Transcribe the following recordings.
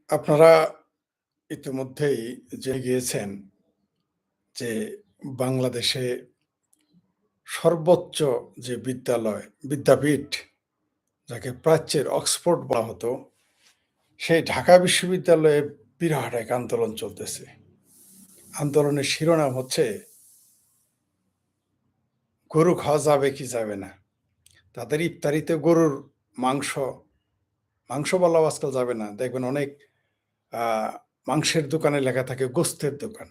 আপনারা ইতিমধ্যেই জেনে গিয়েছেন যে বাংলাদেশে সর্বোচ্চ যে বিদ্যাপীঠ যাকে প্রাচ্যের অক্সফোর্ড বলা হতো, সেই ঢাকা বিশ্ববিদ্যালয়ে বিরাট এক আন্দোলন চলতেছে। আন্দোলনের শিরোনাম হচ্ছে গরু খাওয়া যাবে কি যাবে না। তাদের ইফতারিতে গরুর মাংস মাংস বলাও আজকাল যাবে না। দেখবেন অনেক মাংসের দোকানে লেখা থাকে গোস্তের দোকান।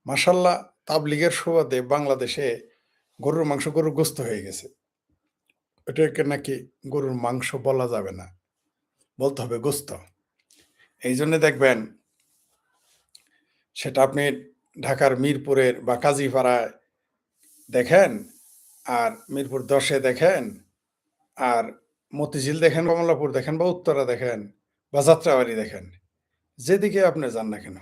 মাশাআল্লাহ, তাবলিগের সুবাদে বাংলাদেশে গরুর মাংস গরুর গোস্ত হয়ে গেছে। এটাকে নাকি গরুর মাংস বলা যাবে না, বলতে হবে গোস্ত। এইজন্য দেখবেন সেটা আপনি ঢাকার মিরপুরের বা কাজীপাড়ায় দেখেন, আর মিরপুর ১০ এ দেখেন, আর মতিঝিল দেখেন, কমলাপুর দেখেন বা উত্তরা দেখেন বা যাত্রাবাড়ি দেখেন। যেদিকে আপনি যান না কেন,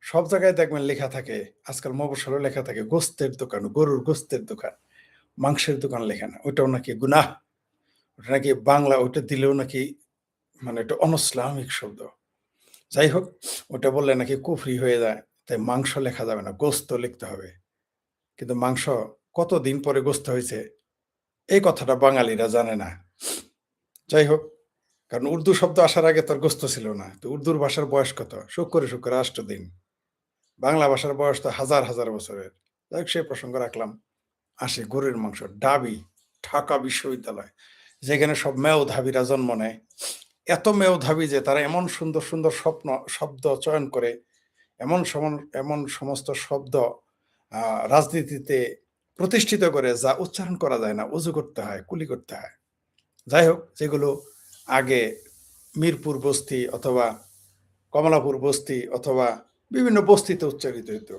সব জায়গায় দেখবেন লেখা থাকে, আজকাল মফস্বলেও লেখা থাকে গোস্তের দোকান, গরুর গোস্তের দোকান, মাংসের দোকান লেখা না। ওইটাও নাকি গুনাহ। ওটা নাকি বাংলা, ওইটা দিলেও নাকি মানে এটা অনইসলামিক শব্দ। যাই হোক, ওটা বললে নাকি কুফরি হয়ে যায়। তাই মাংস লেখা যাবে না, গোস্ত লিখতে হবে। কিন্তু মাংস কতদিন পরে গোস্ত হয়েছে এই কথাটা বাঙালিরা জানে না। যাই হোক, কারণ উর্দু শব্দ আসার আগে তার গোস্ত ছিল না। তো উর্দুর ভাষার বয়স কত? শুক্রে শুক্রে ৮ দিন। বাংলা ভাষার বয়স তো হাজার হাজার বছরের। যাই হোক, সেই প্রসঙ্গ রাখলাম। আসে গরুর মাংস। ডাবি, ঢাকা বিশ্ববিদ্যালয়, যেখানে সব মেধাবীরা জন্ম নেয়। এত মেধাবী যে তারা এমন সুন্দর সুন্দর শব্দ চয়ন করে, এমন সমস্ত শব্দ রাজনীতিতে প্রতিষ্ঠিত করে যা উচ্চারণ করা যায় না, উজু করতে হয়, কুলি করতে হয়। যাই হোক, যেগুলো আগে মিরপুর বস্তি অথবা কমলাপুর বস্তি অথবা বিভিন্ন বস্তিতে উচ্চারিত হতো,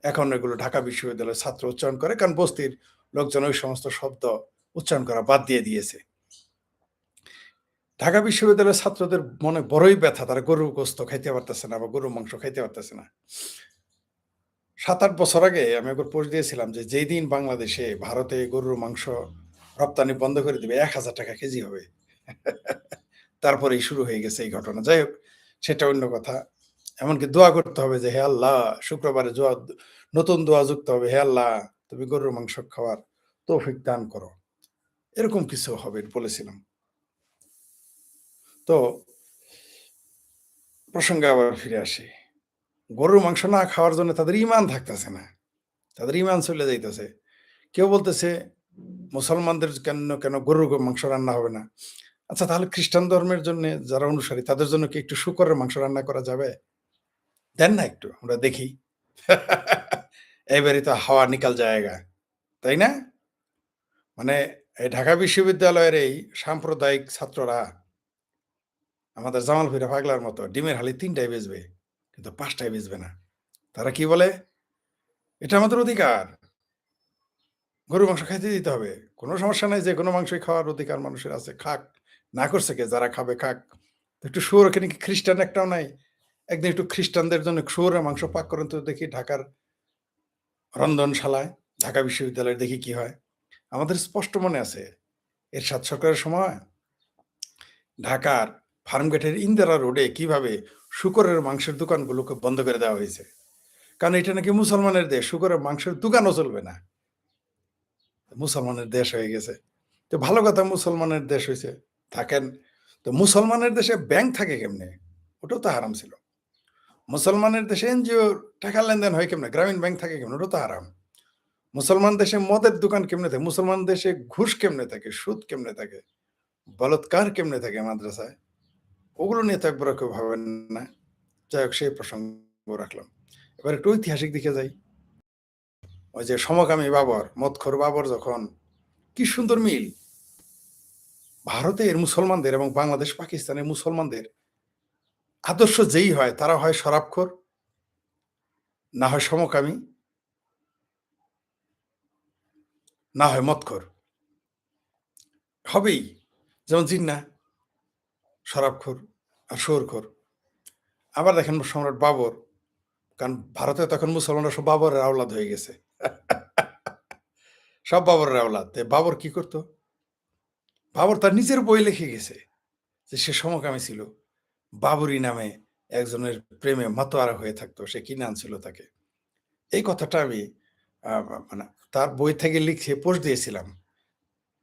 এখন এগুলো ঢাকা বিশ্ববিদ্যালয়ের ছাত্র উচ্চারণ করে, কারণ বস্তির লোকজন ওই সমস্ত শব্দ উচ্চারণ করা বাদ দিয়ে দিয়েছে। ঢাকা বিশ্ববিদ্যালয়ের ছাত্রদের মনে বড়ই ব্যথা, তারা গরুর গোস্ত খাইতে পারতেছে না বা গরুর মাংস খাইতে পারতেছে না। ৭-৮ বছর আগে আমি একবার পোস্ট দিয়েছিলাম যে যেই দিন বাংলাদেশে ভারতে গরুর মাংস রপ্তানি বন্ধ করে দিবে, ১,০০০ টাকা কেজি হবে। তারপরেই শুরু হয়ে গেছে এই ঘটনা। যাই হোক, সেটা অন্য কথা। এমনকি দোয়া করতে হবে যে হে আল্লাহ, শুক্রবারে নতুন দোয়া যুক্ত হবে, হে আল্লাহ তুমি গরুর মাংস খাওয়ার তৌফিক দান করো। এরকম কিছু হবে বলেছিলাম। তো প্রসঙ্গে আবার ফিরে আসি। গরুর মাংস না খাওয়ার জন্য তাদের ঈমান থাকতেছে না। তাদের ঈমান চলে যাইতেছে। কেউ বলতেছে মুসলমানদের কেন গরুর মাংস রান্না হবে না? আচ্ছা, তাহলে খ্রিস্টান ধর্মের জন্যে যারা অনুসারী তাদের জন্য কি একটু শূকরের মাংস রান্না করা যাবে? দেন না একটু, আমরা দেখি। এবারই তো হাওয়া নিকাল জায়গা, তাই না? মানে এই ঢাকা বিশ্ববিদ্যালয়ের এই সাম্প্রদায়িক ছাত্ররা আমাদের জামাল ভৈরা পাগলার মতো ডিমের হালি ৩ টায় বেচবে, কিন্তু ৫ টায় বেচবে না। তারা কি বলে? এটা আমাদের অধিকার। গরুর মাংস খাইতে দিতে হবে। কোনো সমস্যা নাই, যেকোনো মাংসই খাওয়ার অধিকার মানুষের আছে। খাক। না করছে কে? যারা খাবে খাক। একটু শুয়োর, এখানে কি খ্রিস্টান একটাও নাই? একদিন একটু খ্রিস্টানদের জন্য শুয়োরের মাংস পাক করেন তো দেখি ঢাকার রন্ধনশালায়, ঢাকা বিশ্ববিদ্যালয়ে দেখি কি হয়। আমাদের স্পষ্ট মনে আছে এরশাদ সরকারের সময় ঢাকার ফার্মগেটের ইন্দিরা রোডে কিভাবে শূকরের মাংসের দোকানগুলোকে বন্ধ করে দেওয়া হয়েছে। কারণ এটা নাকি মুসলমানের দেশ, শূকরের মাংসের দোকানও চলবে না। মুসলমানের দেশ হয়ে গেছে। তো ভালো কথা, মুসলমানের দেশ হইছে, থাকেন। তো মুসলমানের দেশে ব্যাংক থাকে কেমনে? ওটাও তো হারাম ছিল। মুসলমানের দেশে এনজিও টাকা লেনদেন হয় কেমনে? গ্রামীণ ব্যাংক থাকে কেমনে? ওটাও তো হারাম। মুসলমান দেশে মদের দোকান কেমনে থাকে? মুসলমান দেশে ঘুষ কেমনে থাকে? সুদ কেমনে থাকে? বলাৎকার কেমনে থাকে মাদ্রাসায়? ওগুলো নিয়ে তো একবারও কেউ ভাবেন না। যাই হোক, সেই প্রসঙ্গ রাখলাম। এবার একটু ঐতিহাসিক দিকে যাই। ওই যে সমকামী বাবর, মদখোর বাবর যখন, কি সুন্দর মিল! ভারতের মুসলমানদের এবং বাংলাদেশ পাকিস্তানের মুসলমানদের আদর্শ যেই হয়, তারা হয় শরাবখোর, না হয় সমকামী, না হয় মদখোর। হবেই। যেমন জিন্নাহ শরাবখোর আর শুয়োরখোর। আবার দেখেন সম্রাট বাবর, কারণ ভারতে তখন মুসলমানরা সব বাবরের আওলাদ হয়ে গেছে। সব বাবরের আওলাদ। বাবর কি করতো? বাবর তার নিজের বই লিখে গেছে যে সে সমকামী ছিল। বাবুরি নামে একজনের প্রেমে মাতোয়ারা হয়ে থাকতো। সে কি নাম ছিল তাকে? এই কথাটা আমি আ মানে তার বই থেকে লিখে পোস্ট দিয়েছিলাম।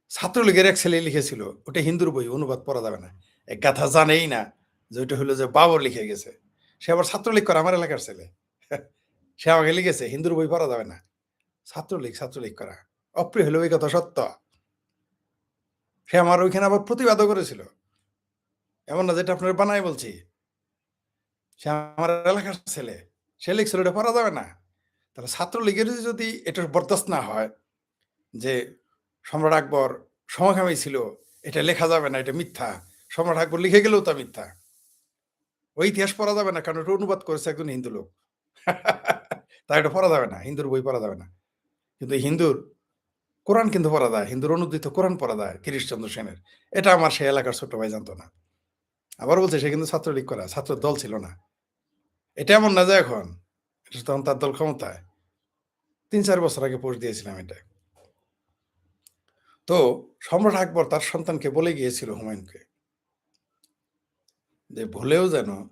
ছাত্রলীগের এক ছেলে লিখেছিল, ওটা হিন্দুর বই, অনুবাদ পড়া যাবে না। এক গাধা জানেই না যে ওইটা হলো যে বাবর লিখে গেছে। সে আবার ছাত্রলীগ করে আমার এলাকার ছেলে। সে আমাকে লিখেছে, "হিন্দুর বই পড়া যাবে না।" ছাত্রলীগ করা। অপ্রিয় হলেও এই কথা সত্য। সে আমার ওইখানে আবার প্রতিবাদও করেছিল। এমন না যেটা আপনার বানায় বলছি। সে আমার এলাকার ছেলে। সে লিখছিল এটা পড়া যাবে না। তাহলে ছাত্রলীগের যদি এটা বরদাস্ত না হয় যে সম্রাট আকবর সমকামী ছিল, এটা লেখা যাবে না, এটা মিথ্যা। সম্রাট আকবর লিখে গেলেও তা মিথ্যা। ওই ইতিহাস পড়া যাবে না কারণ ওটা অনুবাদ করেছে একজন হিন্দু লোক। তাই এটা পড়া যাবে না। হিন্দুর বই পড়া যাবে না। কিন্তু হিন্দুর কোরআন কিন্তু পড়া যায়। হিন্দুর অনুদিত কোরআন পড়া যায় গিরিশচন্দ্র সেনের। এটা আমার সেই এলাকার ছোট্ট ভাই জানতো না। আবার বলছে সে কিন্তু ছাত্রলীগ করা, ছাত্রের দল ছিল না। এটা এমন না যে এখন। এটা তখন তার দল ক্ষমতায়। ৩-৪ বছর আগে পোস্ট দিয়েছিলাম এটা। তো সম্রাট আকবর তার সন্তানকে বলে গিয়েছিল হুমায়ুনকে যে ভুলেও যেন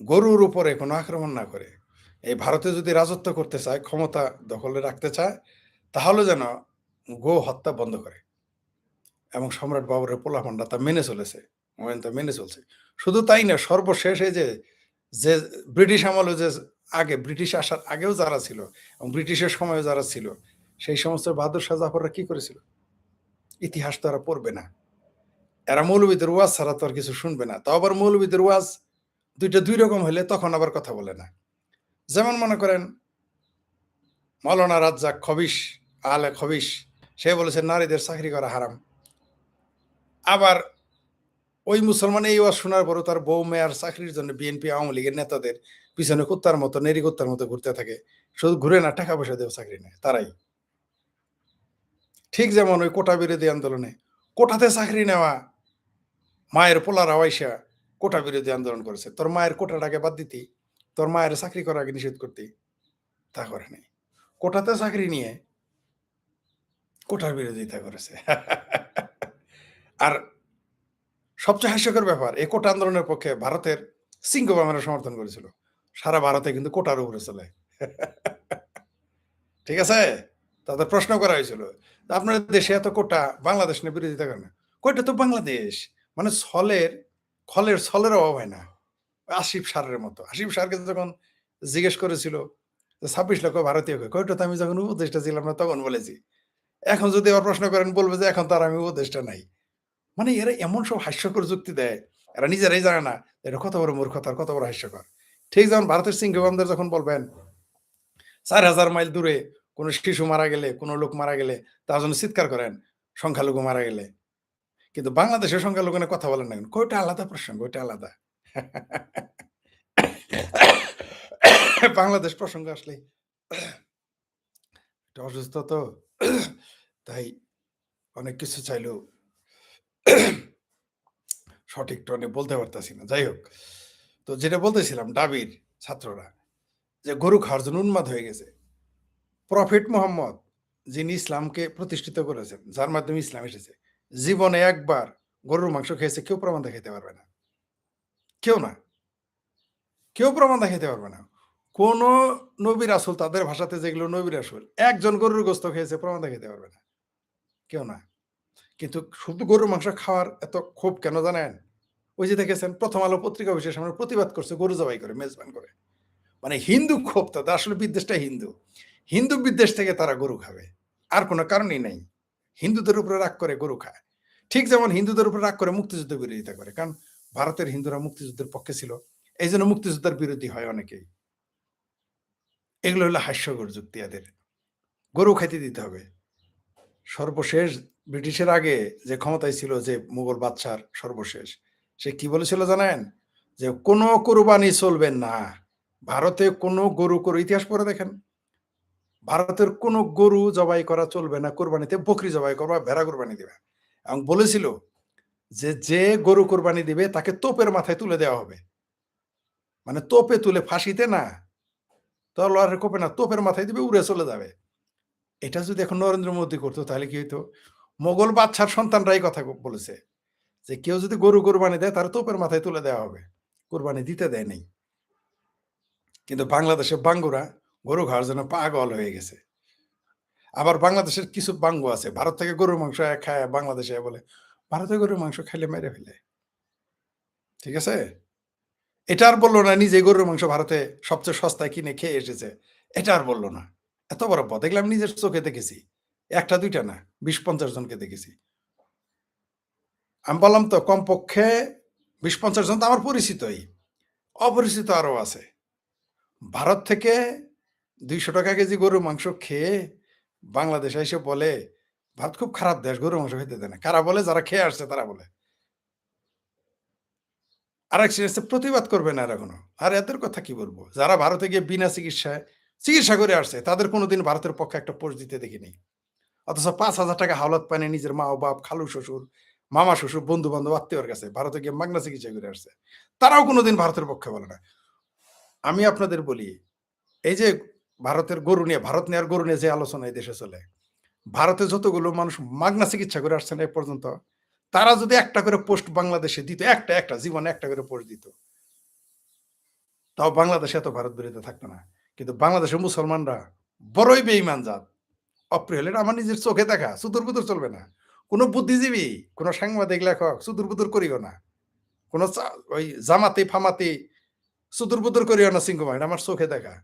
গরুর উপরে কোনো আক্রমণ না করে। এই ভারতে যদি রাজত্ব করতে চায়, ক্ষমতা দখলে রাখতে চায়, তাহলে যেন গো হত্যা বন্ধ করে। এবং সম্রাট বাবরের পোলাপানরা তা মেনে চলেছে। হুমায়ুন তা মেনে চলছে। শুধু তাই না, সর্বশেষ এই যে ব্রিটিশ আমলে যে আগে ব্রিটিশ আসার আগেও যারা ছিল এবং ব্রিটিশের সময়েও যারা ছিল, সেই সমস্ত বাহাদুর শাহ জাফররা কি করেছিল? ইতিহাস তো এরা পড়বে না। এরা মৌলবীদের ওয়াজ ছাড়া তো আর কিছু শুনবে না। তাও আবার মৌলবীদের ওয়াজ ২ টা ২ রকম হইলে তখন আবার কথা বলে না। যেমন মনে করেন মাওলানা রাজ্জাক খবিশ, আলে খবিশ, সে বলেছে নারীদের চাকরি করা হারাম। আবার ওই মুসলমান এই ওয়াজ শোনার পরও তার বউ মেয়ার চাকরির জন্য বিএনপি আওয়ামী লীগের নেতাদের পিছনে কুত্তার মতো নেরি কুত্তার মতো ঘুরতে থাকে। শুধু ঘুরে না, টাকা পয়সা দিয়েও চাকরি নেয় তারাই। ঠিক যেমন ওই কোটা বিরোধী আন্দোলনে কোটাতে চাকরি নেওয়া মায়ের পোলারাও আইসা কোটা বিরোধী আন্দোলন করেছে। তোর মায়ের কোটাটাকে বাদ দিতি, তোর মায়ের চাকরি করার আগে নিষেধ করতি, তা করে নাই। কোটাতে চাকরি নিয়ে কোটার বিরোধিতা করেছে। আর সবচেয়ে হাস্যকর ব্যাপার, এই কোটা আন্দোলনের পক্ষে ভারতের সিংহবামেরা সমর্থন করেছিল। সারা ভারতে কিন্তু কোটার উপরে চলে। ঠিক আছে? তাদের প্রশ্ন করা হয়েছিল, আপনাদের দেশে এত কোটা, বাংলাদেশ নিয়ে বিরোধিতা করে না। কইটা তো বাংলাদেশ। মানে ছলের অভাব হয় না। আসিফ সারের মতো। আসিফ সারকে যখন জিজ্ঞেস করেছিল যে ২৬ লক্ষ ভারতীয় কই? কইটা তো আমি যখন উপদেষ্টা ছিলাম না তখন বলেছি। এখন যদি আবার প্রশ্ন করেন বলবে যে এখন তো আর আমি উপদেষ্টা নাই। মানে এরা এমন সব হাস্যকর যুক্তি দেয়, এরা নিজেরাই জানে না এটা কত বড় মূর্খতা আর কত বড় হাস্যকর। ঠিক যেমন ভারতের সিংহবামদের যখন বলবেন ৪,০০০ মাইল দূরে কোন শিশু মারা গেলে, কোন লোক মারা গেলে তার জন্য চিৎকার করেন, সংখ্যালঘু মারা গেলে। কিন্তু বাংলাদেশের সংখ্যালঘু নিয়ে কথা বলেন না কেন? কই ওটা আলাদা প্রসঙ্গ, ওইটা আলাদা। বাংলাদেশ প্রসঙ্গ আসলেই একটু অসুস্থ তো, তাই অনেক কিছু চাইলেও সঠিক টনে বলতে পারতাছি না। যাই হোক। তো যেটা বলতেছিলাম ডাবির ছাত্ররা যে গরু খাওয়ার জন্য উন্মাদ হয়ে গেছে। প্রফেট মুহাম্মদ যিনি ইসলামকে প্রতিষ্ঠিত করেছেন, যার মাধ্যমে ইসলাম এসেছে, জীবনে একবার গরুর মাংস খেয়েছে কেউ প্রমাণ দেখাইতে পারবে না। কেউ না। কেউ প্রমাণ দেখাইতে পারবে না। কোন নবী রাসূল তাদের ভাষাতে যেগুলো নবী রাসূল, একজন গরুর গোশত খেয়েছে প্রমাণ দেখাইতে পারবে না। কেউ না। কিন্তু শুধু গরুর মাংস খাওয়ার এত ক্ষোভ কেন জানেন? ওই যে দেখেছেন 'প্রথম আলো' পত্রিকা অফিসের সামনে প্রতিবাদ করছে গরু জবাই করে, মেজবান করে। মানে হিন্দু ক্ষোভ তাদের, আসলে বিদ্বেষটা হিন্দু। হিন্দু বিদ্বেষ থেকে তারা গরু খাবে। আর কোন কারণই নাই। হিন্দুদের উপরে রাগ করে গরু খায়। ঠিক যেমন হিন্দুদের উপরে রাগ করে মুক্তিযুদ্ধ বিরোধিতা করে। কারণ ভারতের হিন্দুরা মুক্তিযুদ্ধের পক্ষে ছিল। এইজন্য মুক্তিযোদ্ধার বিরোধী হয় অনেকেই। এগুলো হলো হাস্যকর যুক্তি এদের। গরু খাইতে দিতে হবে। সর্বশেষ ব্রিটিশের আগে যে ক্ষমতায় ছিল যে মুঘল বাদশার সর্বশেষ, সে কি বলেছিল জানেন? যে কোন কুরবানি চলবে না। ভারতে কোন গরু ইতিহাস পড়ে দেখেন। ভারতের কোন গরু জবাই করা চলবে না। কোরবানিতে বকরি জবাই করবা, ভেড়া কোরবানি দিবা। এবং বলেছিল যে গরু কোরবানি দিবে তাকে তোপের মাথায় তুলে দেওয়া হবে। মানে তোপে তুলে, ফাঁসিতে না, তলোয়ারের কোপে না, তোপের মাথায় দিবে, উড়ে চলে যাবে। এটা যদি এখন নরেন্দ্র মোদী করতো তাহলে কি হইতো? মোগল বাদশার সন্তানরাই কথা বলেছে যে, কেউ যদি গরু কোরবানি দেয় তার তোপের মাথায় তুলে দেওয়া হবে। কোরবানি দিতে দেয় নাই। কিন্তু বাংলাদেশের বাঙ্গুরা গরু খাওয়ার জন্য পাগল হয়ে গেছে। আবার বাংলাদেশের কিছু বাঙ্গু আছে। ভারত থেকে গরুর মাংস খায় বাংলাদেশে বলে, "ভারতে গরুর মাংস খাইলে মেরে ফেলে।" ঠিক আছে? এটা আর বলল না নিজে গরুর মাংস ভারতে সবচেয়ে সস্তায় কিনে খেয়ে এসেছে। এটা আর বলল না। এত বড় পথ এগুলো আমি নিজের চোখে দেখেছি। ১ টা ২ টা না, ২০-৫০ জনকে দেখেছি। আমি বললাম তো কমপক্ষে ২০-৫০ জন তো আমার পরিচিতই। অপরিচিত আরো আছে। ভারত থেকে ৳২০০ কেজি গরুর মাংস খেয়ে বাংলাদেশে এসে বলে, "ভারত খুব খারাপ দেশ, গরুর মাংস খেতে দেয় না।" কারা বলে? যারা খেয়ে আসছে তারা বলে। আরেক শ্রেণী প্রতিবাদ করবে না এরা কোনো। আর এদের কথা কি বলব? যারা ভারতে গিয়ে বিনা চিকিৎসায় চিকিৎসা করে আসছে, তাদের কোনোদিন ভারতের পক্ষে একটা পোস্ট দিতে দেখিনি। অথচ ৳৫,০০০ হাওলাত পায় নাই নিজের মা ও বাপ, খালু-শ্বশুর, মামা-শ্বশুর, বন্ধু-বান্ধব, আত্মীয়র কাছে। ভারতে গিয়ে মাগনা চিকিৎসা করে আসছে। তারাও কোনোদিন ভারতের পক্ষে বলে না। আমি আপনাদের বলি, এই যে ভারতের গরু নিয়ে, ভারত নিয়ে আর গরু নিয়ে যে আলোচনা এই দেশে চলে, ভারতে যতগুলো মানুষ মাগনা চিকিৎসা করে আসছেন এ পর্যন্ত, তারা যদি একটা করে পোস্ট বাংলাদেশে দিত, একটা জীবনে একটা করে পোস্ট দিত, তাও বাংলাদেশে এত ভারত বিরোধী থাকতো না। কিন্তু বাংলাদেশের মুসলমানরা বড়ই বেঈমান জাত। অপ্রিয় হলে এটা আমার নিজের চোখে দেখা। সুদূর-বুদুর চলবে না। কোন বুদ্ধিজীবী, কোন সাংবাদিক, লেখক সুদূর-বুদুর করিও না। কোন ওই জামাতি-ফামাতি সুদূর-বুদুর করিও না চিঙ্কু ভাই। এটা আমার চোখে দেখা।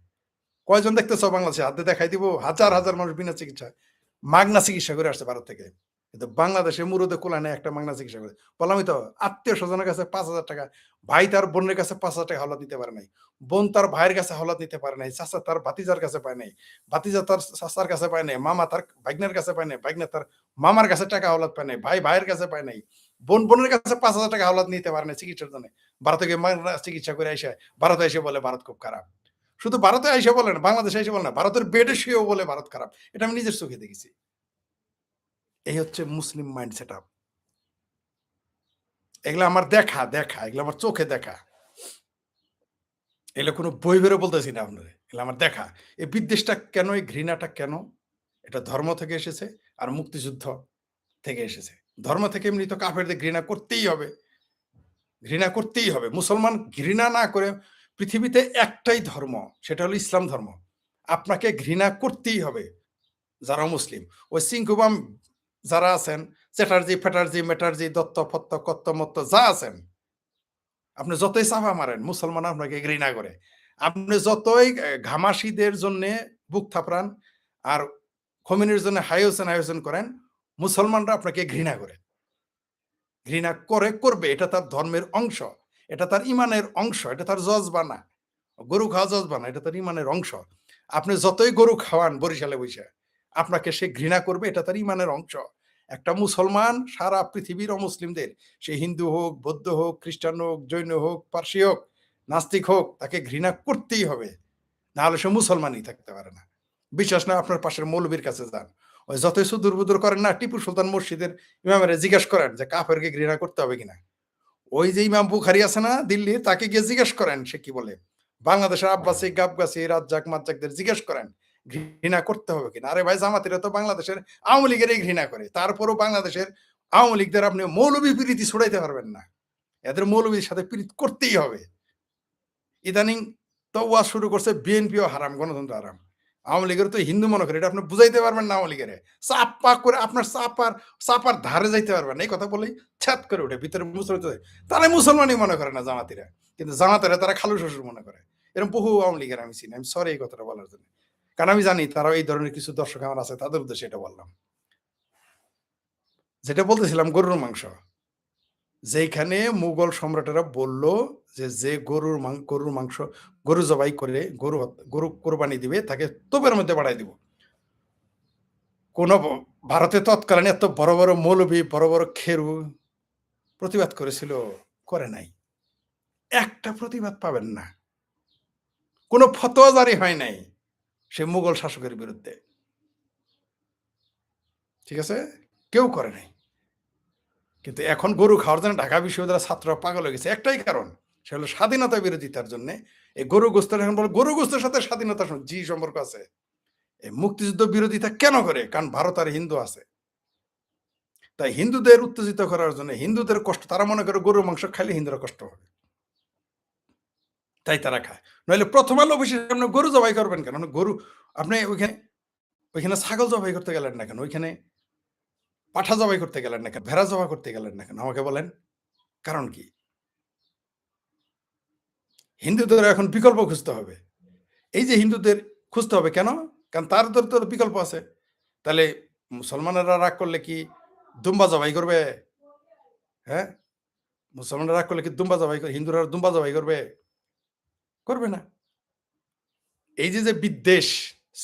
কয়জন দেখতেছ বাংলাদেশে? হাত দিয়ে দেখাই দিব। হাজার মানুষ বিনা চিকিৎসায় মাগনা চিকিৎসা করে আসছে ভারত থেকে। কিন্তু বাংলাদেশে মুরুদে কুলায় নাই একটা মাগনা চিকিৎসা করে। বললামই তো আত্মীয়-স্বজনের কাছে ৳৫,০০০, ভাই তার বোনের কাছে ৳৫,০০০ হাওলাত দিতে পারে নাই। বোন তার ভাইয়ের কাছে হাওলাত নিতে পারে নাই। চাচা তার ভাতিজার কাছে পায় নাই। ভাতিজা তার চাচার কাছে পায় নাই। মামা তার ভাইগনার কাছে পায় নাই। ভাইগনা তার মামার কাছে টাকা হাওলাত পায় নাই। ভাই ভাইয়ের কাছে পায় নাই। বোনের কাছে ৳৫,০০০ হাওলাত নিতে পারে নাই চিকিৎসার জন্য। ভারতে গিয়ে মাগনা চিকিৎসা করে আইসা ভারতে এসে বলে ভারত খুব খারাপ। শুধু ভারতে আইসা বলে না, বাংলাদেশে এসে বলে না, ভারতের বেডে শুয়েও বলে ভারত খারাপ। এটা আমি নিজের চোখে দেখেছি। এই হচ্ছে মুসলিম মাইন্ড সেটআপ। এগুলা আমার দেখা। এগুলা আমার চোখে দেখা। এগুলা কোন বই বের বলতেছি না আপনারে। এগুলা আমার দেখা। এই বিদ্বেষটা কেন, এই ঘৃণাটা কেন? এটা ধর্ম থেকে এসেছে আর মুক্তিযুদ্ধ থেকে এসেছে। ধর্ম থেকে এমনি তো কাফেরদের ঘৃণা করতেই হবে। ঘৃণা করতেই হবে। মুসলমান ঘৃণা না করে পৃথিবীতে একটাই ধর্ম, সেটা হলো ইসলাম ধর্ম। আপনাকে ঘৃণা করতেই হবে। যারা মুসলিম। ওই চিঙ্কুবাম যারা আছেন, চ্যাটার্জি, ম্যাটার্জি, দত্ত, কত্ত, যা আছেন, আপনি যতই চাপা মারেন, মুসলমান আপনাকে ঘৃণা করে। আপনি যতই ঘামাসিদের জন্যে বুক থাপড়ান আর খমিনির জন্য হাই হোসেন করেন, মুসলমানরা আপনাকে ঘৃণা করে। ঘৃণা করবে। এটা তার ধর্মের অংশ। এটা তার ইমানের অংশ। এটা তার জজবা না। গরু খাওয়া জজবা না। এটা তার ইমানের অংশ। আপনি যতই গরু খাওয়ান বরিশালে বইসা, আপনাকে সে ঘৃণা করবে। এটা তার ইমানের অংশ। একটা মুসলমান সারা পৃথিবীর অমুসলিমদের, সে হিন্দু হোক, বৌদ্ধ হোক, খ্রিস্টান হোক, জৈন হোক, পারসি হোক, নাস্তিক হোক, তাকে ঘৃণা করতেই হবে। নাহলে সে মুসলমানই থাকতে পারে না। বিশ্বাস না আপনার পাশের মৌলবীর কাছে যান। ওই যতই সুদূর-বুদুর করেন না, টিপু সুলতান মসজিদের ইমামেরে জিজ্ঞেস করেন যে কাফেরকে ঘৃণা করতে হবে কিনা? ওই যে ইমাম বুখারী আছে না দিল্লির, তাকে গিয়ে জিজ্ঞেস করেন সে কি বলে। বাংলাদেশের আব্বাসী, গাবগাছি, রাজ্জাক, মাজ্জাকদের জিজ্ঞেস করেন ঘৃণা করতে হবে কিনা? আরে ভাই জামাতিরা তো বাংলাদেশের আওয়ামী লীগেরই ঘৃণা করে। তারপরেও বাংলাদেশের আওয়ামী লীগদের আপনি মৌলবি প্রীতি ছুড়াইতে পারবেন না। এদের মৌলবীর সাথে প্রীত করতেই হবে। ইদানিং তো ওয়াজ শুরু করছে বিএনপিও হারাম, গণতন্ত্র হারাম। আওয়ামী লীগের তো হিন্দু মনে করে, এটা আপনি বুঝাইতে পারবেন না আওয়ামী লীগেরে। চাপ্পা করে আপনার চাপার ধারে যাইতে পারবেন না। এই কথা বলেই ছ্যাত করে ওঠে ভিতরে মুসলমান। তারা মুসলমানই মনে করে না জামাতিরা। কিন্তু জামাতিরা তারা খালু শ্বশুর মনে করে। এরকম বহু আওয়ামী লীগের আমি চিনি। আমি সরি এই কথাটা বলার জন্য। কারণ আমি জানি তারা এই ধরনের কিছু দর্শক আমার আছে, তাদের উদ্দেশ্যে এটা বললাম। যেটা বলতেছিলাম গরুর মাংস। যেইখানে মুঘল সম্রাটেরা বলল যে গরুর মাংস গরু জবাই করে গরু কোরবানি দিবে তাকে তোপের মধ্যে বাড়ায় দিব। কোন ভারতে তৎকালীন এত বড় মৌলবি, বড় খেরু প্রতিবাদ করেছিল? করে নাই। একটা প্রতিবাদ পাবেন না। কোন ফতোয়া জারি হয় নাই সে মুঘল শাসকের বিরুদ্ধে। ঠিক আছে? কেউ করে নাই। কিন্তু এখন গরু খাওয়ার জন্য ঢাকা বিশ্ববিদ্যালয়ের ছাত্ররা পাগল হয়ে গেছে। একটাই কারণ, সে হলো স্বাধীনতা বিরোধিতার জন্যে। এই গরু গোস্তের এখন বলে গরু গোস্তের সাথে স্বাধীনতার জি সম্পর্ক আছে। এই মুক্তিযুদ্ধ বিরোধিতা কেন করে? কারণ ভারত আর হিন্দু আছে। তাই হিন্দুদের উত্তেজিত করার জন্য, হিন্দুদের কষ্ট, তারা মনে করে গরুর মাংস খাইলে হিন্দুরা কষ্ট হবে। তাই তারা খায়। নইলে ১ম আলো অফিসের সামনে গরু জবাই করবেন কেন? গরু আপনি ওইখানে ছাগল জবাই করতে গেলেন না কেন? ওইখানে পাঠা জবাই করতে গেলেন না কেন? ভেড়া জবাই করতে গেলেন না কেন? আমাকে বলেন, কারণ কি? হিন্দুদের এখন বিকল্প খুঁজতে হবে। এই যে হিন্দুদের খুঁজতে হবে কেন? কারণ তাদের তো বিকল্প আছে। তাহলে মুসলমানেরা রাগ করলে কি দুম্বা জবাই করবে? হ্যাঁ? মুসলমানরা রাগ করলে কি দুম্বা জবাই করে হিন্দুরা দুম্বা জবাই করবে? করবে না। এই যে বিদ্বেষ,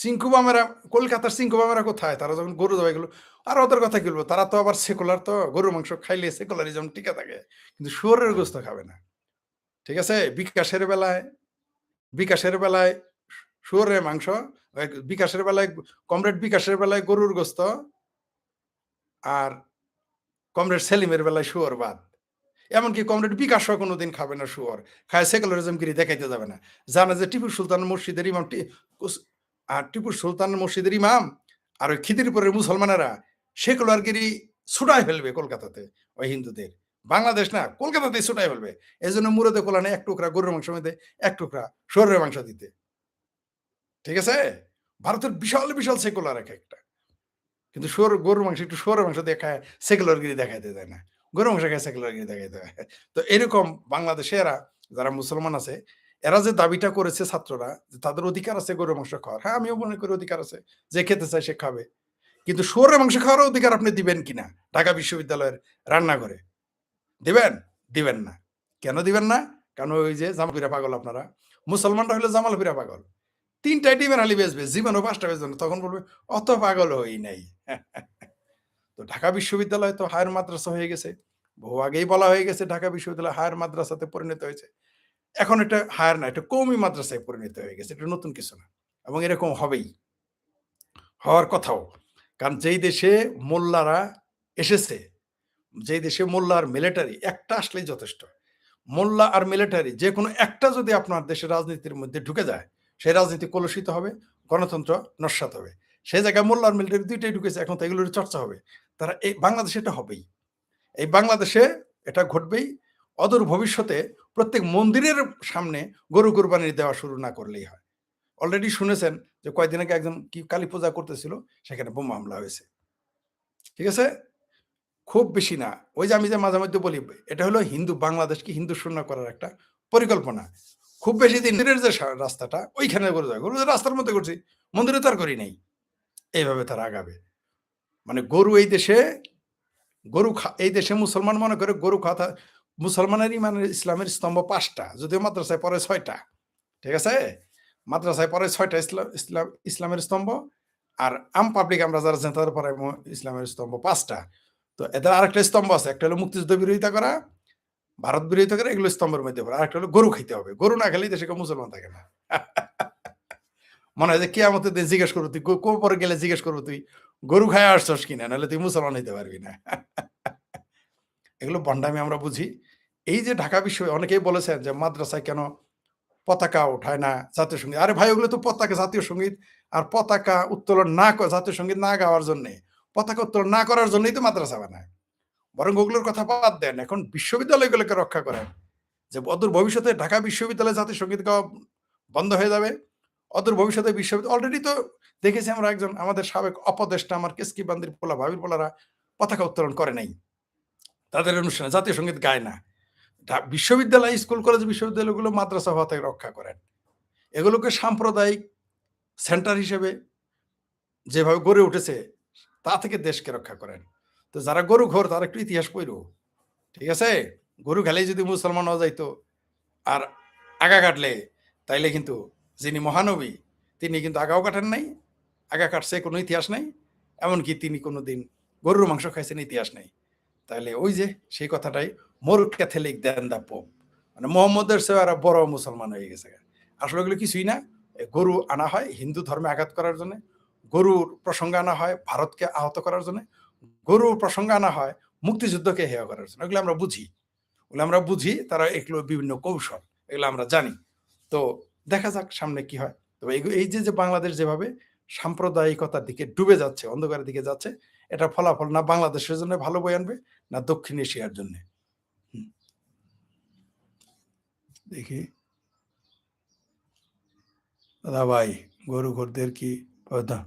চিঙ্কু বামেরা, কলকাতার চিঙ্কু বামেরা কোথায়? তারা যখন গরু জবাই করলো, আর ওদের কথা কি বলবো? তারা তো আবার সেকুলার, তো গরুর মাংস খাইলে সেকুলারিজম টিকে থাকে। কিন্তু শুয়োরের গোস্ত খাবে না। ঠিক আছে? বিকাশের বেলায় শুয়োরের মাংস, বিকাশের বেলায় কমরেড বিকাশের বেলায় গরুর গোস্ত, আর কমরেড সেলিমের বেলায় শুয়োর বাদ। এমনকি কমরেড বিকাশও কোনোদিন খাবে না শুয়োর। খায় সেকুলারিজম গিরি দেখাইতে যাবে না। জানে যে টিপু সুলতান মসজিদের ইমাম আর টিপু সুলতান মসজিদের ইমাম আর ওই খিদিরপুরের মুসলমানেরা সেকুলারগিরি ছুটায় ফেলবে কলকাতাতে ওই হিন্দুদের। বাংলাদেশ না, কলকাতাতেই ছুটায় ফেলবে। এজন্য মুরাদে কোলানে ১ টুকরা গরুর মাংসের মধ্যে ১ টুকরা শুয়োরের মাংস দিতে। ঠিক আছে? ভারতের বিশাল সেকুলার একেকটা। কিন্তু গরুর মাংস একটু শুয়োরের মাংস দিয়ে খায়, সেকুলারগিরি দেখাইতে যায় না। গরুর মাংস খায়, সেকুলারগিরি দেখাইতে হয়। তো এরকম বাংলাদেশে এরা যারা মুসলমান আছে, এরা যে দাবিটা করেছে ছাত্ররা যে তাদের অধিকার আছে গরুর মাংস খাওয়ার। হ্যাঁ, আমিও মনে করি অধিকার আছে। যে খেতে চায় সে খাবে। কিন্তু শুয়োরের মাংস খাওয়ার অধিকার আপনি দিবেন কিনা ঢাকা বিশ্ববিদ্যালয়ের রান্নাঘরে? দিবেন? দিবেন না। কেন দিবেন না? কারণ ওই যে জামালপুরা পাগল আপনারা। মুসলমানরা হলো জামালপুরা পাগল। ৩ টায় ডিমের হালি বেচবে, জীবনেও ৫ টা বেচবে না। তখন বলবে অত পাগল হই নাই। তো ঢাকা বিশ্ববিদ্যালয় তো হায়ার মাদ্রাসা হয়ে গেছে। বহু আগেই বলা হয়ে গেছে ঢাকা বিশ্ববিদ্যালয় হায়ার মাদ্রাসাতে পরিণত হয়েছে। এখন এটা হায়ার না, এটা কওমি মাদ্রাসায় পরিণত হয়ে গেছে। এটা নতুন কিছু না। এবং এরকম হবেই। হওয়ার কথাও। কারণ যেই দেশে মোল্লারা এসেছে, যেই দেশে মোল্লা আর মিলিটারি একটা আসলেই যথেষ্ট। মোল্লা আর মিলিটারি যেকোনো একটা যদি আপনার দেশের রাজনীতির মধ্যে ঢুকে যায়, সেই রাজনীতি কলুষিত হবে, গণতন্ত্র নস্যাৎ হবে। সেই জায়গায় মোল্লা আর মিলিটারি ২ টাই ঢুকেছে, এখন তো এগুলোর চর্চা হবে। তারা এই বাংলাদেশে এটা হবেই। এই বাংলাদেশে এটা ঘটবেই। অদূর ভবিষ্যতে প্রত্যেক মন্দিরের সামনে গরু কুরবানি দেওয়া শুরু না করলেই হয়। অলরেডি শুনেছেন যে কয়েকদিন আগে একজন কি কালী পূজা করতেছিল, সেখানে বোমা হামলা হয়েছে। ঠিক আছে? খুব বেশি না। ওই যে আমি যে মাঝে মধ্যে বলি, এটা হলো বাংলাদেশকে হিন্দু শূন্য করার একটা পরিকল্পনা। খুব বেশি দিন মন্দিরের যে রাস্তাটা ওইখানে গরু যায়। গরু রাস্তার মধ্যে করছি। মন্দিরে তো আর করি নাই। এইভাবে তারা আগাবে। মানে এই দেশে মুসলমান মনে করে গরু খাওয়া মুসলমানের ইমানের ইসলামের স্তম্ভ ৫ টা। যদিও মাদ্রাসায় পড়ে ৬ টা। ঠিক আছে? মাদ্রাসায় পড়ে ৬ টা ইসলামের স্তম্ভ। আর পাবলিক আমরা যারা আছেন তাদের পড়ে ইসলামের স্তম্ভ ৫ টা। তো এদের আরেকটা স্তম্ভ আছে। একটা হলো মুক্তিযুদ্ধ বিরোধিতা করা, ভারত বিরোধিতা করা, এগুলো স্তম্ভের মধ্যে পড়ে। আরেকটা হলো গরু খাইতে হবে। গরু না খেলে দেশে কেউ মুসলমান থাকে না। মনে হয় যে কিয়ামতের দিন জিজ্ঞেস করবো, তুই কবরে গেলে জিজ্ঞেস করবো, তুই গরু খাইয়া আসছস কিনা? নাহলে তুই মুসলমান হইতে পারবি না। এগুলো ভণ্ডামি আমরা বুঝি। এই যে ঢাকা অনেকেই বলেছেন যে মাদ্রাসায় কেন পতাকা ওঠায় না, জাতীয় সঙ্গীত? আরে ভাই, ওগুলো তো পতাকা, জাতীয় সঙ্গীত আর পতাকা উত্তোলন না জাতীয় সঙ্গীত না গাওয়ার জন্যে, পতাকা উত্তোলন না করার জন্যই তো মাদ্রাসা বানায়। বরং ওগুলোর কথা বাদ দেন। এখন বিশ্ববিদ্যালয়গুলোকে রক্ষা করেন। যে অদূর ভবিষ্যতে ঢাকা বিশ্ববিদ্যালয়ে জাতীয় সঙ্গীত গাওয়া বন্ধ হয়ে যাবে। অদূর ভবিষ্যতে অলরেডি তো দেখেছি আমরা, একজন আমাদের সাবেক উপদেষ্টা, আমার কেসকি বান্দির পোলা, ভাবির পোলারা পতাকা উত্তোলন করে নাই। তাদের অনুষ্ঠানে জাতীয় সঙ্গীত গায় না। বিশ্ববিদ্যালয়, স্কুল, কলেজ, বিশ্ববিদ্যালয়গুলো মাদ্রাসা হওয়া থেকে রক্ষা করেন। এগুলোকে সাম্প্রদায়িক সেন্টার হিসেবে যেভাবে গড়ে উঠেছে, তা থেকে দেশকে রক্ষা করেন। তো যারা গরু ঘোর তারা একটু ইতিহাস পড়ো। ঠিক আছে? গরু খেলেই যদি মুসলমান হওয়া যাইতো আর আগা কাটলে, তাইলে কিন্তু যিনি মহানবী তিনি কিন্তু আগাও কাটেন নাই, আগা কাটছে কোনো ইতিহাস নাই। এমনকি তিনি কোনোদিন গরুর মাংস খাইছেন, ইতিহাস নাই। তাহলে ওই যে সেই কথাটাই, মোর ক্যাথলিক দেন দা পোপ, মানে মোহাম্মদের চেয়ে আর বড় মুসলমান হয়ে গেছে। আসলে ওগুলো কিছুই না। গরু আনা হয় হিন্দু ধর্মে আঘাত করার জন্য, গরুর প্রসঙ্গ আনা হয় ভারতকে আহত করার জন্য, গরুর প্রসঙ্গ আনা হয় মুক্তিযুদ্ধকে হেয় করার জন্য। এগুলো আমরা বুঝি। তারা এগুলো বিভিন্ন কৌশল, এগুলো আমরা জানি। তো দেখা যাক সামনে কি হয়। তবে এই যে বাংলাদেশ যেভাবে সাম্প্রদায়িকতার দিকে ডুবে যাচ্ছে, অন্ধকারের দিকে যাচ্ছে। এটা ফলাফল না বাংলাদেশের জন্য ভালো বয়ে আনবে, না দক্ষিণ এশিয়ার জন্যে। হুম, দেখি দাদা ভাই, গরু ঘোরদের কি দা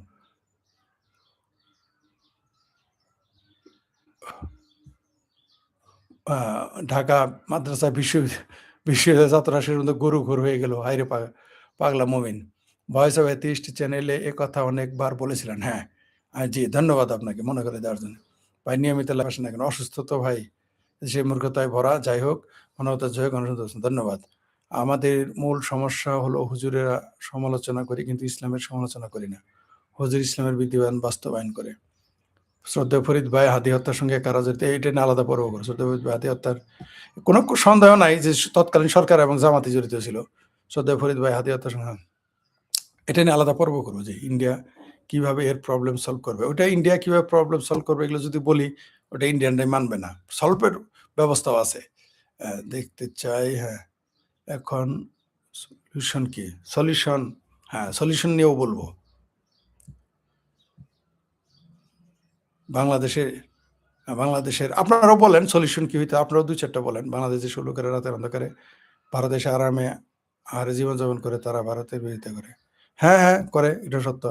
আ ঢাকা মাদ্রাসা বিশ্ববিদ্যালয় ছাত্ররা সেজন্য গরুখোর হয়ে গেল। হায়রে পাগলা মমিন। ভয়েস অফ এথিস্ট চ্যানেলে একথা অনেকবার বলেছিলেন। হ্যাঁ, জি ধন্যবাদ আপনাকে মনে করে দেওয়ার জন্য। ভাই নিয়মিত লাইভ আসেন না কেন? অসুস্থ তো ভাই। সে মূর্খতায় ভরা। যাই হোক, মানবতার জয় গণতন্ত্র। ধন্যবাদ। আমাদের মূল সমস্যা হলো হুজুরেরা সমালোচনা করি কিন্তু ইসলামের সমালোচনা করি না। হুজুর ইসলামের বিধিবিধান বাস্তবায়ন করে। শ্রদ্ধেয় ফরিদ ভাই হাদি হত্যার সঙ্গে কারা জড়িত এটা নিয়ে আলাদা পর্ব করে। শ্রদ্ধেয় ফরিদ ভাই হাদি হত্যার কোনো সন্দেহ নাই যে তৎকালীন সরকার এবং জামাতি জড়িত ছিল। শ্রদ্ধেয় ফরিদ ভাই হাদি হত্যার সঙ্গে এটা নিয়ে আলাদা পর্ব করবো যে ইন্ডিয়া কিভাবে এর প্রবলেম সলভ করবে। ওটা ইন্ডিয়া কিভাবে প্রবলেম সলভ করবে এগুলো যদি বলি ওটা ইন্ডিয়ানরাই মানবে না। সলভের ব্যবস্থাও আছে। দেখতে চাই হ্যাঁ, এখন সলিউশন কি? সলিউশন হ্যাঁ, সলিউশন নিয়েও বলবো। বাংলাদেশে বাংলাদেশের আপনারাও বলেন সলিউশন কি হইতে আপনারাও ২-৪ টা বলেন। বাংলাদেশে ষোলকারে রাতের অন্ধকারে ভারত এসে আরামে আহারে জীবনযাপন করে তারা ভারতের বিরোধিতা করে। হ্যাঁ, হ্যাঁ করে এটা সত্য।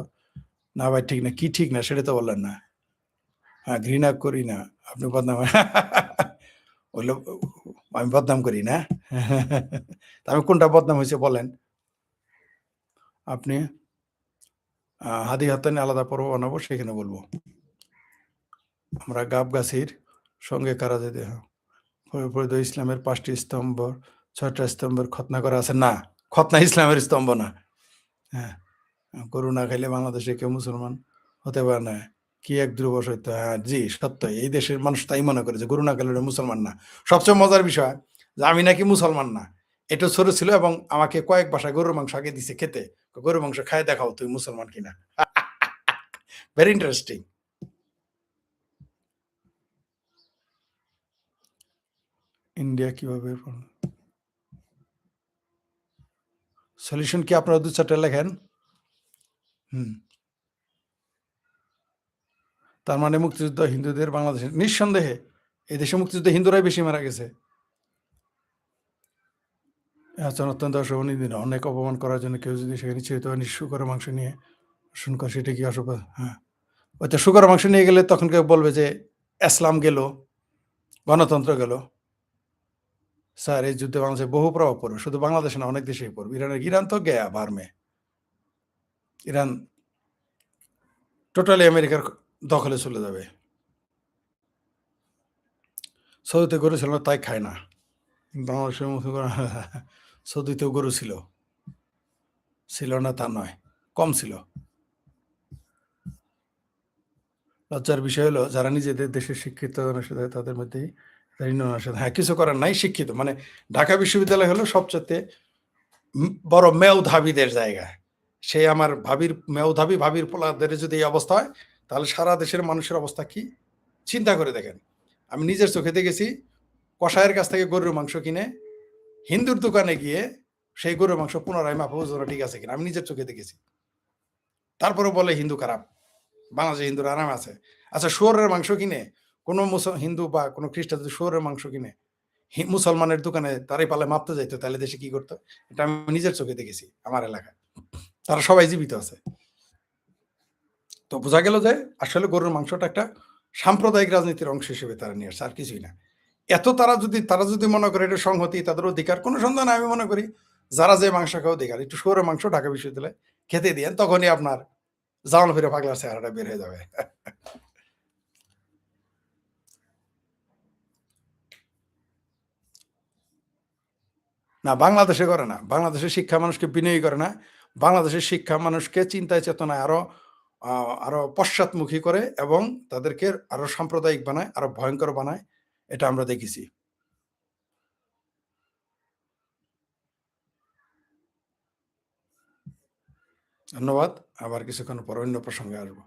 না ভাই ঠিক না। কি ঠিক না সেটা তো বললেন না। হ্যাঁ, ঘৃণা করি না। আপনি বদনাম হইলো আমি বদনাম করি না? তা আমি কোনটা বদনাম হইছে বলেন? আপনি হাদি হত্যা নিয়ে আলাদা পর্ব বানাবো সেখানে বলব। আমরা গাবগাছির সঙ্গে কারা যেতে পরিপরিত ইসলামের ৫ টি স্তম্ভ ৬ টা স্তম্ভের খতনা করা আছে। না, খতনা ইসলামের স্তম্ভ না। হ্যাঁ, গরু না খাইলে বাংলাদেশে কেউ মুসলমান হতে পারে না। কি এক ধ্রুব সত্য। হ্যাঁ, জি সত্যই। এই দেশের মানুষ তাই মনে করে যে গরু না খাইলে ওরা মুসলমান না। সবচেয়ে মজার বিষয় যে আমি নাকি মুসলমান না। এটা ছোট ছিল এবং আমাকে কয়েক বাসায় গরুর মাংস আগে দিছে খেতে। গরুর মাংস খায় দেখাও তুই মুসলমান কিনা। Very interesting. ইন্ডিয়া কিভাবে সলিউশন কি আপনারা ২-৪ টা লেখেন? হুম। তার মানে মুক্তিযুদ্ধ হিন্দুদের বাংলাদেশে নিঃসন্দেহে এদেশে মুক্তিযুদ্ধে হিন্দুরাই বেশি মারা গেছে। এ আচরণ অত্যন্ত অশোভনীয়। অনেক অপমান করার জন্য কেউ যদি সেখানে নিশ্চিত হয় শুকরের মাংস নিয়ে শুনকর সেটা কি অশোভা হ্যাঁ। ওইতো শুকরের মাংস নিয়ে গেলে তখন কেউ বলবে যে ইসলাম গেল, গণতন্ত্র গেল। স্যার এই যুদ্ধে বাংলাদেশে বহু প্রভাব পড়বে। শুধু বাংলাদেশে না অনেক দেশেই পড়বে। ইরান তো গেয়া বার্মে। ইরান টোটালি আমেরিকার দখলে চলে যাবে। সৌদিতে গরু ছিল না তাই খায় না। বাংলাদেশের মুসলমান সৌদিতেও গরু ছিল। ছিল না তা নয়। কম ছিল। লজ্জার বিষয় হলো যারা নিজেদের দেশের শিক্ষিত জনের সাথে তাদের মধ্যেই হ্যাঁ, কিছু করার নাই শিক্ষিত। মানে ঢাকা বিশ্ববিদ্যালয় হলো সবচাইতে বড় মেধাবীদের জায়গা। সে আমার ভাবির মেধাবী ভাবির পোলাদের যদি এই অবস্থা হয়, তাহলে সারা দেশের মানুষের অবস্থা কি? চিন্তা করে দেখেন। আমি নিজের চোখে দেখেছি কসাইয়ের কাছ থেকে গরুর মাংস কিনে হিন্দুর দোকানে গিয়ে সেই গরুর মাংস পুনরায় মাপা ওজনটা ঠিক আছে কিনা আমি নিজের চোখে দেখেছি। তারপরেও বলে হিন্দু খারাপ। বাংলাদেশে হিন্দুরা আরাম আছে। আচ্ছা শুয়োরের মাংস কিনে কোনো হিন্দু বা কোনো খ্রিস্টান যদি শুয়োরের মাংস কিনে মুসলমানের দোকানে তারাই পালে মাপতে যাইতো তাহলে দেশে কি করতো? এটা আমি নিজের চোখে দেখেছি আমার এলাকায়। তারা সবাই জীবিত আছে। তো বোঝা গেল যে আসলে গরুর মাংসটা একটা সাম্প্রদায়িক রাজনীতির অংশ হিসেবে তারা নিয়ে আসছে আর কিছুই না। এত তারা যদি মনে করে এটা সংহতি তাদের অধিকার কোনো সন্দেহ নাই আমি মনে করি যারা যে মাংস খাওয়া অধিকার একটু শুয়োরের মাংস ঢাকা বিশ্ববিদ্যালয়ে খেতে দিয়েন তখনই আপনার জামান ফিরে পাগলার চেহারাটা বের হয়ে যাবে। না বাংলাদেশে করে না। বাংলাদেশের শিক্ষা মানুষকে বিনয়ী করে না। বাংলাদেশের শিক্ষা মানুষকে চিন্তায় চেতনায় আ আরো পশ্চাৎমুখী করে এবং তাদেরকে আরো সাম্প্রদায়িক বানায়, আরো ভয়ংকর বানায়। এটা আমরা দেখেছি। ধন্যবাদ। আবার কিছুক্ষণ পর অন্য প্রসঙ্গে আসব।